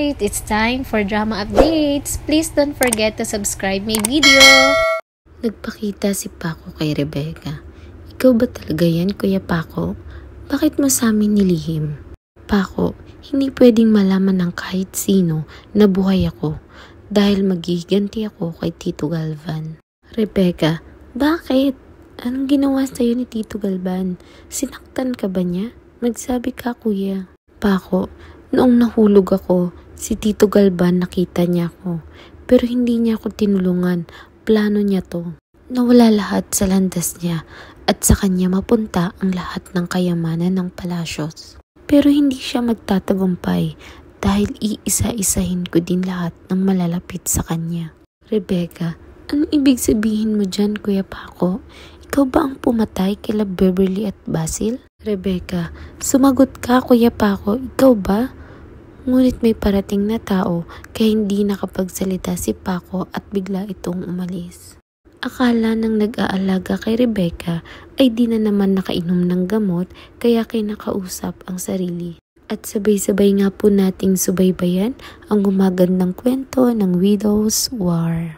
Alright, it's time for drama updates. Please don't forget to subscribe my video. Nagpakita si Paco kay Rebecca. Ikaw ba talaga yan, Kuya Paco? Bakit mo sa amin nilihim? Paco, hindi pwedeng malaman ng kahit sino na buhay ako dahil magiganti ako kay Tito Galvan. Rebecca, bakit? Anong ginawa sa'yo ni Tito Galvan? Sinaktan ka ba niya? Magsabi ka, kuya. Paco, noong nahulog ako, si Tito Galvan nakita niya ako. Pero hindi niya ako tinulungan. Plano niya to. Nawala lahat sa landas niya at sa kanya mapunta ang lahat ng kayamanan ng palasyos. Pero hindi siya magtatagumpay dahil iisa-isahin ko din lahat ng malalapit sa kanya. Rebecca, anong ibig sabihin mo dyan, Kuya Paco? Ikaw ba ang pumatay kila Beverly at Basil? Rebecca, sumagot ka, Kuya Paco. Ikaw ba? Ngunit may parating na tao kaya hindi nakapagsalita si Paco at bigla itong umalis. Akala ng nag-aalaga kay Rebecca ay di na naman nakainom ng gamot kaya kinakausap ang sarili. At sabay-sabay nga po nating subaybayan ang gumagandang kwento ng Widow's War.